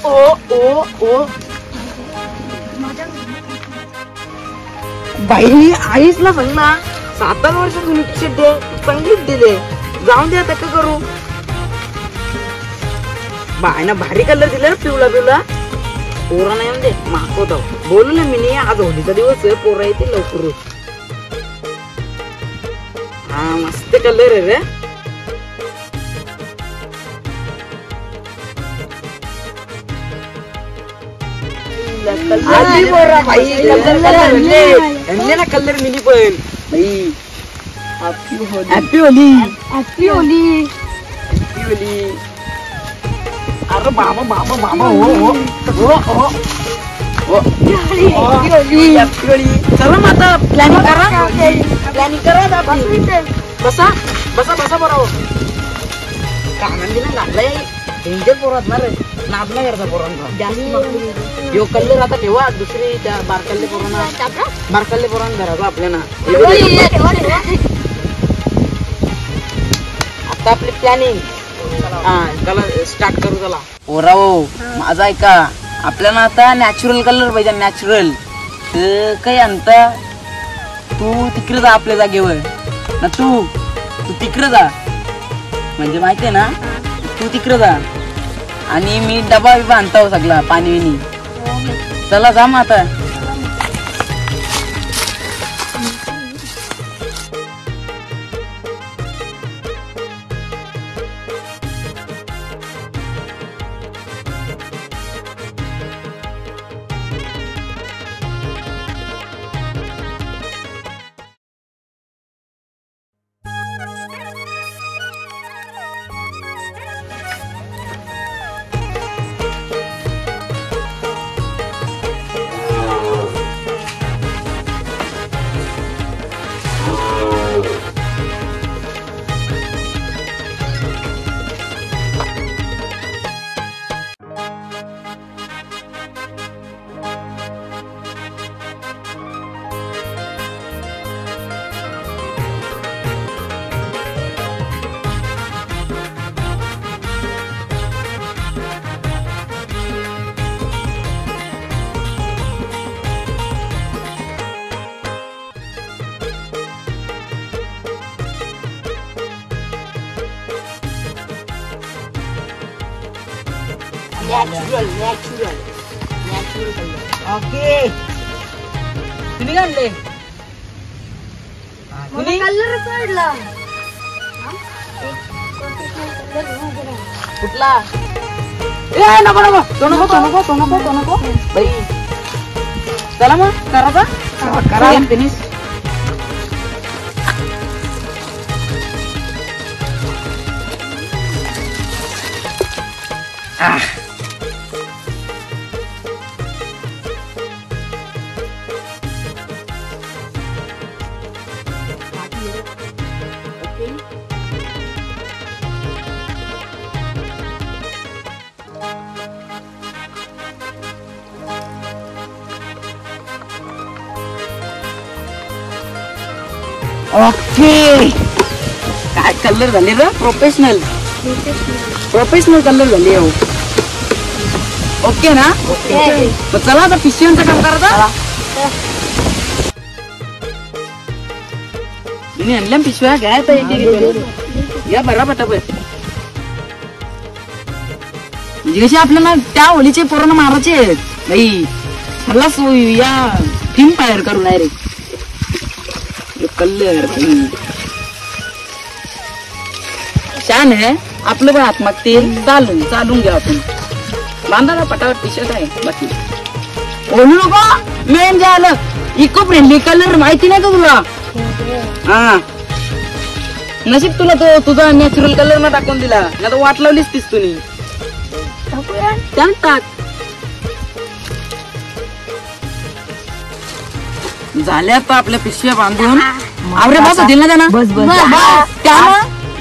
O by आईच ना सांग ना 7 वर्ष तुम्ही शिड्डे चांगलीच दिले जाऊन द्या तक करू बाय ना भारी कलर दिला पिवळा पोरा नाही म्हणजे मागवतो बोलू ना मी आज होळीचा दिवस आहे पोरा येतील लवकर हा मस्त कलर आहे रे कलर मिली पण हॅपी होली अरे बाबा चला मग आता प्लॅनिंग करा बसा बरोबर कानांना लागलाय डेंजर पोरात ना रे नाद नाही करता पोरांचा यो कल्लर आता ठेवा दुसरी त्या बारकल्ले पोरांना धरा आपल्याला आता आपली प्लॅनिंग चला स्टार्ट करू चला पोराओ माझा ऐका आपल्याला आता नॅचरल कलर पाहिजे नॅचरल काही आणता तू तिकडे जा आपल्या जागेवर ना तू तिकडे जा म्हणजे माहितीये ना तू तिकडे जा आणि मी डबा बिबा आणता सगळा पाणी विनी चला जा मग आता नॅचरल ओके तुम्ही काढले कलर काढला कुठला ए नको तो नको बाई चला मग करा फिनिश ओके काय कलर झाले रे प्रोफेशनल कलर झाले ओके ना तर चला आता पिशव्यांचं काम करायचं मी आणल्या पिशव्या घ्या या बरा पटापट म्हणजे कशी आपल्याला त्या होलीचे पोरांना मारायचे आहेत बाई खलास या फिल्म फायर करू डायरेक्ट कल्लर छान आहे आपलं पण हात मागतील चालून घ्या आपण बांधा ना पटापट पिशव्या आहे बाकी बोलू नको मेन जे आलं इको फ्रेंडली कलर माहिती नाही का तुला हा नशीब तुला तो तुझा नॅचरल कलर न टाकून दिला ना तर वाट लावलीच तीस तुम्ही टाक झाल्या आता आपल्या पिशव्या बांधून आवरे बस होतील ना त्यांना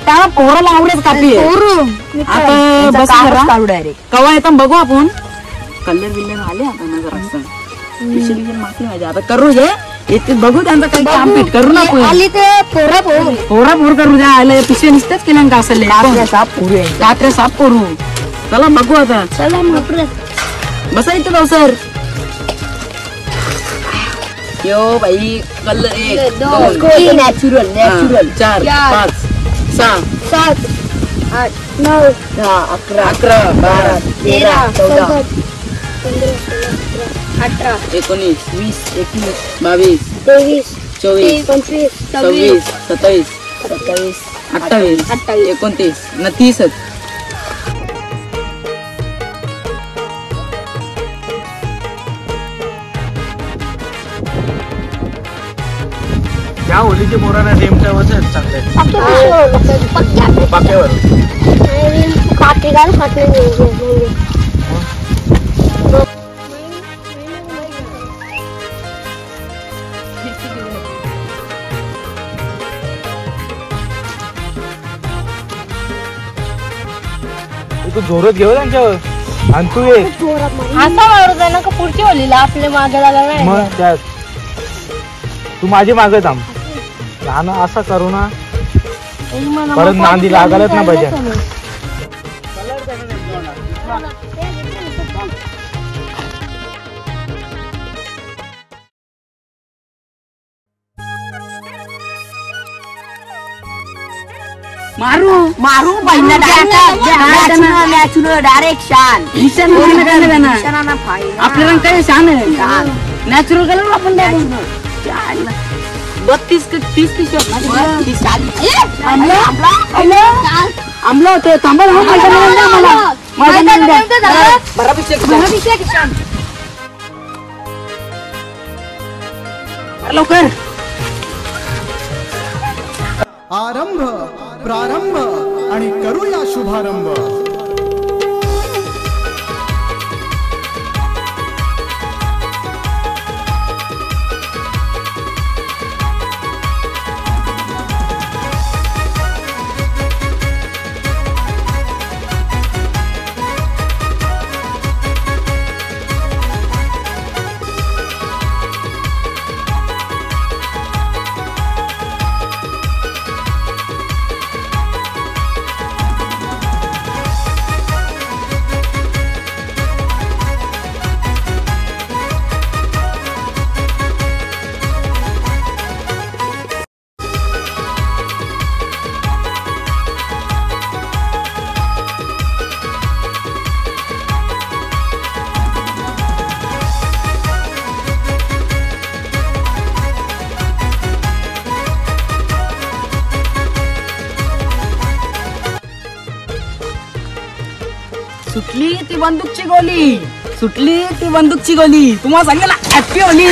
त्याला पोराला आवरेच कापी आता बस काढू डायरेक्ट कवा येतात बघू आपण कलर बिल्लर आले आता ना जरा माती माझ्या आता करू दे येते बघू त्यांचं काही काम पीठ करू ना पोरा करू द्या आलं पिशव्या निसतेच केल्या का असले रात्र्या साफ करू चला बघू आता चला बसा इथं जाऊ सर. यो बाई कलर 1 2 3 नॅचरल 4 5 6 7 8 9 10 11 12 13 14 18 19 20 21 22 23 24 25 26 27 28 29 न 30. त्या होलीचे मोराना रेमच्या वचत चांगले पाक्यावर तू जोरात घेऊ त्यांच्यावर आणि तू ये असा मारू दे ना का पुढची होलीला आपल्या मागे लागला नाही. मग त्यात तू माझी मागे थांब. लहान असा करू ना परत नांदी लागायलाच ना पाहिजे. मारू मारू बहिणा नॅचरल डायरेक्शन आपल्याला काय शान आहे. नॅचरल कलर आपण 32 का 30 आमला होते थांबा लवकर. आरंभ प्रारंभ आणि करूया शुभारंभ. सुटली ती बंदूकची गोली तुम्हाला सांगेल हॅपी होली.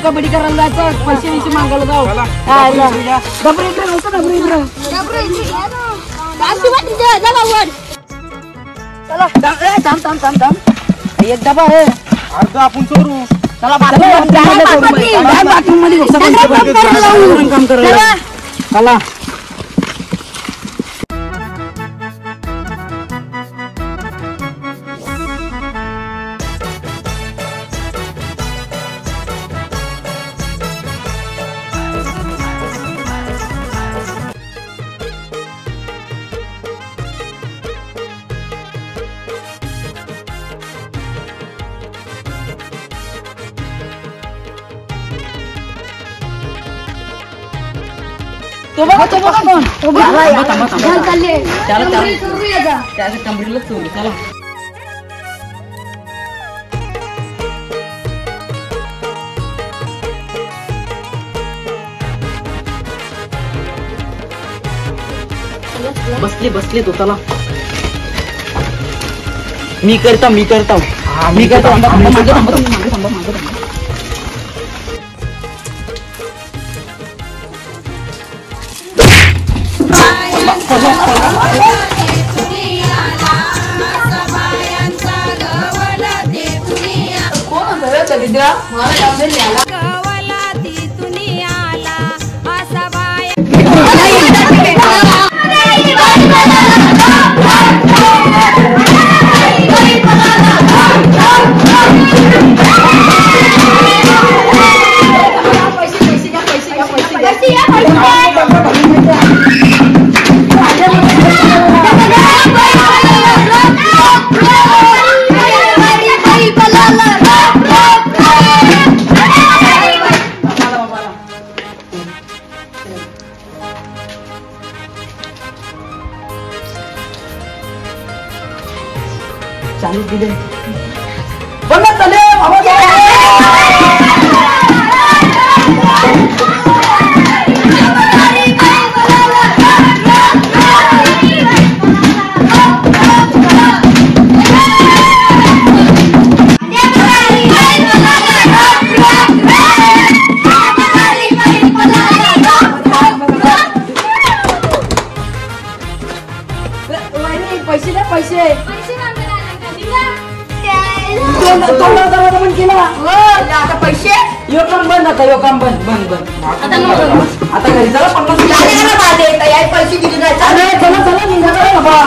कबड्डी करायला जायचं पैसे मागायला जाऊ. एक डबा आहे अर्धा आपण चोरू. चला बाथरूम मध्ये काम करायला चला. तो बघा कोण त्याच्या कमरेला चोरी. चला बसले तो. चला मी करता यो काम बंद आता घरी चला 50 पैसे किती चला निघा बाबा.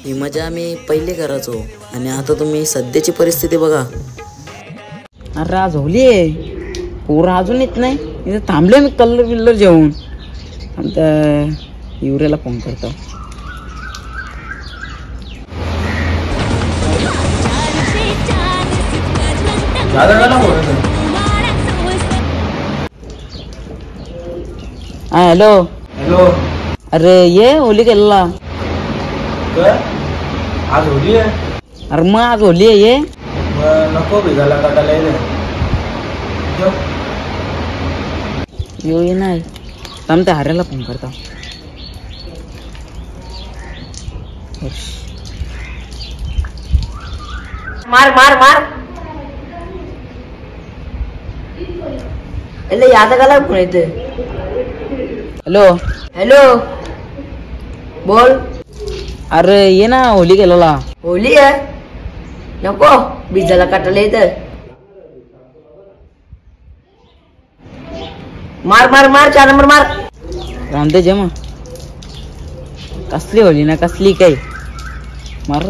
ही मजा आम्ही पहिले करायचो आणि आता तुम्ही सध्याची परिस्थिती बघा. अरे आज होली आहे, पोरं अजून येत नाही. इथे थांबले मी कल्लर जेवून. आता युवरेला फोन करतो. Hello hello. अरे ये होली केला. आज होली आहे. अरे मग आज होली आहे ये. नको भिजायला काढायला ये नाही थांब त्या हऱ्याला फोन करता. मार मार मार એટલે યાદ કલા કોણ તે. हॅलो હેલો બોલ. अरे ये ना होली केलेला. होली आहे नको बीजाला काटायला येतं. मार मार मार 4 नंबर मार. रामदे जेमा कसली होली ना कसली काही मार.